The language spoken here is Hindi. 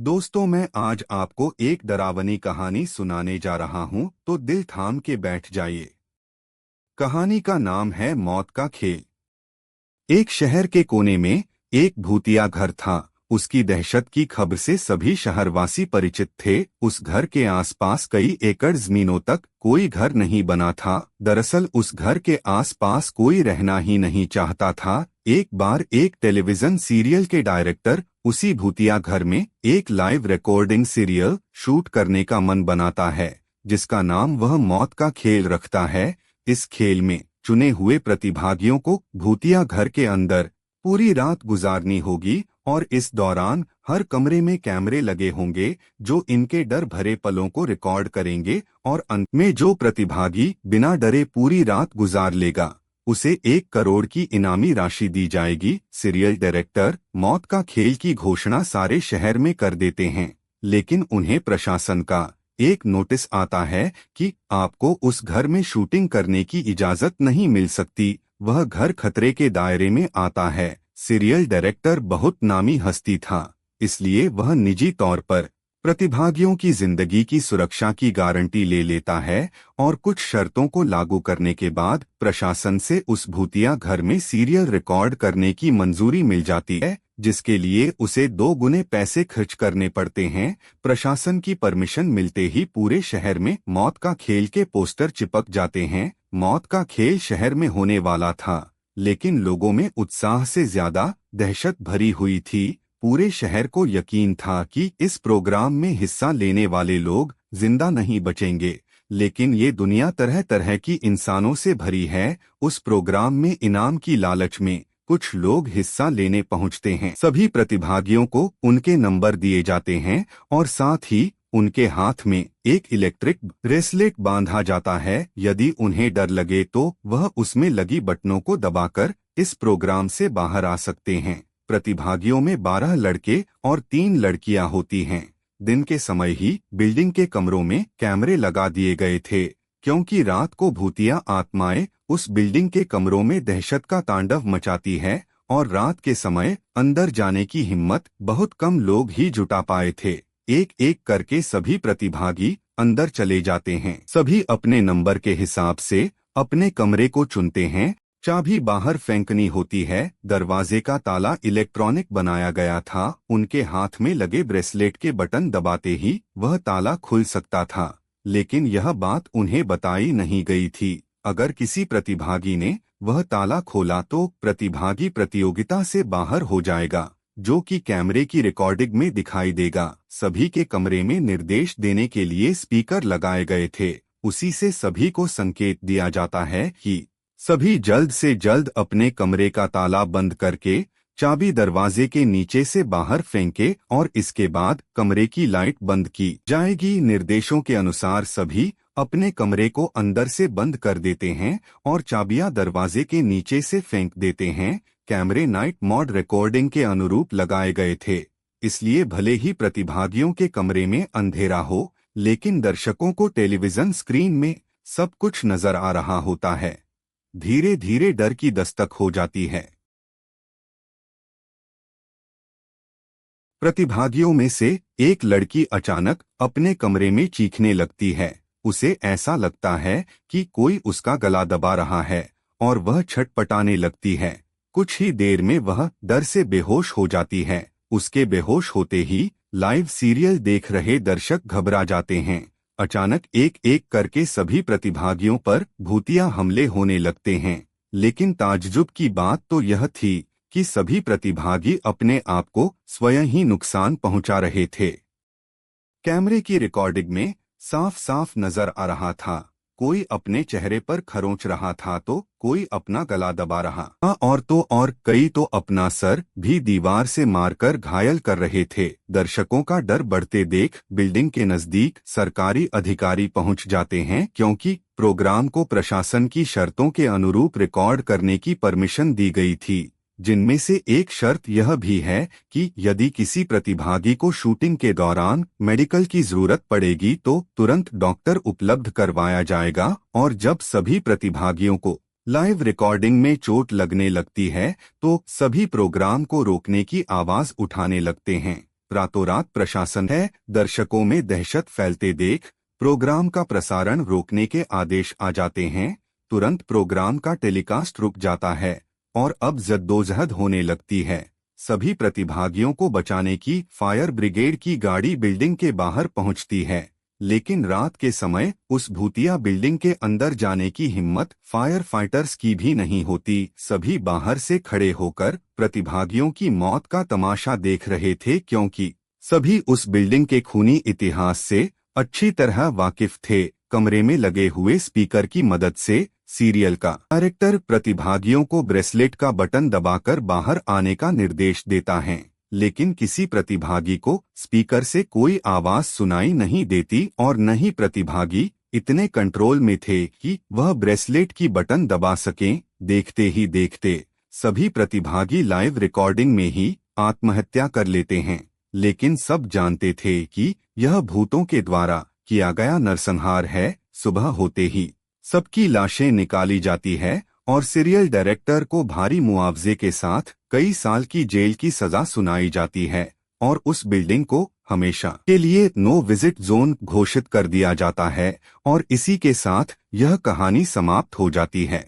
दोस्तों, मैं आज आपको एक डरावनी कहानी सुनाने जा रहा हूं, तो दिल थाम के बैठ जाइए। कहानी का नाम है मौत का खेल। एक शहर के कोने में एक भूतिया घर था। उसकी दहशत की खबर से सभी शहरवासी परिचित थे। उस घर के आसपास कई एकड़ जमीनों तक कोई घर नहीं बना था। दरअसल उस घर के आसपास कोई रहना ही नहीं चाहता था। एक बार एक टेलीविजन सीरियल के डायरेक्टर उसी भूतिया घर में एक लाइव रिकॉर्डिंग सीरियल शूट करने का मन बनाता है, जिसका नाम वह मौत का खेल रखता है। इस खेल में चुने हुए प्रतिभागियों को भूतिया घर के अंदर पूरी रात गुजारनी होगी और इस दौरान हर कमरे में कैमरे लगे होंगे जो इनके डर भरे पलों को रिकॉर्ड करेंगे, और अंत में जो प्रतिभागी बिना डरे पूरी रात गुजार लेगा उसे 1 करोड़ की इनामी राशि दी जाएगी। सीरियल डायरेक्टर मौत का खेल की घोषणा सारे शहर में कर देते हैं, लेकिन उन्हें प्रशासन का एक नोटिस आता है कि आपको उस घर में शूटिंग करने की इजाजत नहीं मिल सकती। वह घर खतरे के दायरे में आता है। सीरियल डायरेक्टर बहुत नामी हस्ती था, इसलिए वह निजी तौर पर प्रतिभागियों की जिंदगी की सुरक्षा की गारंटी ले लेता है, और कुछ शर्तों को लागू करने के बाद प्रशासन से उस भूतिया घर में सीरियल रिकॉर्ड करने की मंजूरी मिल जाती है, जिसके लिए उसे 2 गुने पैसे खर्च करने पड़ते हैं। प्रशासन की परमिशन मिलते ही पूरे शहर में मौत का खेल के पोस्टर चिपक जाते हैं। मौत का खेल शहर में होने वाला था, लेकिन लोगों में उत्साह से ज्यादा दहशत भरी हुई थी। पूरे शहर को यकीन था कि इस प्रोग्राम में हिस्सा लेने वाले लोग जिंदा नहीं बचेंगे, लेकिन ये दुनिया तरह तरह की इंसानों से भरी है। उस प्रोग्राम में इनाम की लालच में कुछ लोग हिस्सा लेने पहुंचते हैं। सभी प्रतिभागियों को उनके नंबर दिए जाते हैं और साथ ही उनके हाथ में एक इलेक्ट्रिक ब्रेसलेट बांधा जाता है। यदि उन्हें डर लगे तो वह उसमें लगी बटनों को दबाकर इस प्रोग्राम से बाहर आ सकते हैं। प्रतिभागियों में 12 लड़के और 3 लड़कियां होती हैं। दिन के समय ही बिल्डिंग के कमरों में कैमरे लगा दिए गए थे, क्योंकि रात को भूतिया आत्माएं उस बिल्डिंग के कमरों में दहशत का तांडव मचाती है, और रात के समय अंदर जाने की हिम्मत बहुत कम लोग ही जुटा पाए थे। एक एक करके सभी प्रतिभागी अंदर चले जाते हैं। सभी अपने नंबर के हिसाब से अपने कमरे को चुनते हैं। चाबी बाहर फेंकनी होती है। दरवाजे का ताला इलेक्ट्रॉनिक बनाया गया था। उनके हाथ में लगे ब्रेसलेट के बटन दबाते ही वह ताला खुल सकता था, लेकिन यह बात उन्हें बताई नहीं गई थी। अगर किसी प्रतिभागी ने वह ताला खोला तो प्रतिभागी प्रतियोगिता से बाहर हो जाएगा, जो कि कैमरे की रिकॉर्डिंग में दिखाई देगा। सभी के कमरे में निर्देश देने के लिए स्पीकर लगाए गए थे। उसी से सभी को संकेत दिया जाता है कि सभी जल्द से जल्द अपने कमरे का ताला बंद करके चाबी दरवाजे के नीचे से बाहर फेंके, और इसके बाद कमरे की लाइट बंद की जाएगी। निर्देशों के अनुसार सभी अपने कमरे को अंदर से बंद कर देते हैं और चाबियां दरवाजे के नीचे से फेंक देते हैं। कैमरे नाइट मोड रिकॉर्डिंग के अनुरूप लगाए गए थे, इसलिए भले ही प्रतिभागियों के कमरे में अंधेरा हो, लेकिन दर्शकों को टेलीविजन स्क्रीन में सब कुछ नजर आ रहा होता है। धीरे धीरे डर की दस्तक हो जाती है। प्रतिभागियों में से एक लड़की अचानक अपने कमरे में चीखने लगती है। उसे ऐसा लगता है कि कोई उसका गला दबा रहा है, और वह छटपटाने लगती है। कुछ ही देर में वह डर से बेहोश हो जाती है। उसके बेहोश होते ही लाइव सीरियल देख रहे दर्शक घबरा जाते हैं। अचानक एक एक करके सभी प्रतिभागियों पर भूतिया हमले होने लगते हैं, लेकिन ताज्जुब की बात तो यह थी कि सभी प्रतिभागी अपने आप को स्वयं ही नुकसान पहुंचा रहे थे। कैमरे की रिकॉर्डिंग में साफ साफ नजर आ रहा था, कोई अपने चेहरे पर खरोंच रहा था तो कोई अपना गला दबा रहा था, और कई तो अपना सर भी दीवार से मारकर घायल कर रहे थे। दर्शकों का डर बढ़ते देख बिल्डिंग के नजदीक सरकारी अधिकारी पहुंच जाते हैं, क्योंकि प्रोग्राम को प्रशासन की शर्तों के अनुरूप रिकॉर्ड करने की परमिशन दी गई थी, जिनमें से एक शर्त यह भी है कि यदि किसी प्रतिभागी को शूटिंग के दौरान मेडिकल की जरूरत पड़ेगी तो तुरंत डॉक्टर उपलब्ध करवाया जाएगा। और जब सभी प्रतिभागियों को लाइव रिकॉर्डिंग में चोट लगने लगती है तो सभी प्रोग्राम को रोकने की आवाज उठाने लगते हैं। रातों-रात प्रशासन है। दर्शकों में दहशत फैलते देख प्रोग्राम का प्रसारण रोकने के आदेश आ जाते हैं। तुरंत प्रोग्राम का टेलीकास्ट रुक जाता है और अब जद्दोजहद होने लगती है। सभी प्रतिभागियों को बचाने की फायर ब्रिगेड की गाड़ी बिल्डिंग के बाहर पहुंचती है, लेकिन रात के समय उस भूतिया बिल्डिंग के अंदर जाने की हिम्मत फायर फाइटर्स की भी नहीं होती। सभी बाहर से खड़े होकर प्रतिभागियों की मौत का तमाशा देख रहे थे, क्योंकि सभी उस बिल्डिंग के खूनी इतिहास से अच्छी तरह वाकिफ थे। कमरे में लगे हुए स्पीकर की मदद से सीरियल का डायरेक्टर प्रतिभागियों को ब्रेसलेट का बटन दबाकर बाहर आने का निर्देश देता है, लेकिन किसी प्रतिभागी को स्पीकर से कोई आवाज सुनाई नहीं देती और न ही प्रतिभागी इतने कंट्रोल में थे कि वह ब्रेसलेट की बटन दबा सकें। देखते ही देखते सभी प्रतिभागी लाइव रिकॉर्डिंग में ही आत्महत्या कर लेते हैं, लेकिन सब जानते थे कि यह भूतों के द्वारा किया गया नरसंहार है। सुबह होते ही सबकी लाशें निकाली जाती है और सीरियल डायरेक्टर को भारी मुआवजे के साथ कई साल की जेल की सजा सुनाई जाती है और उस बिल्डिंग को हमेशा के लिए नो विजिट जोन घोषित कर दिया जाता है और इसी के साथ यह कहानी समाप्त हो जाती है।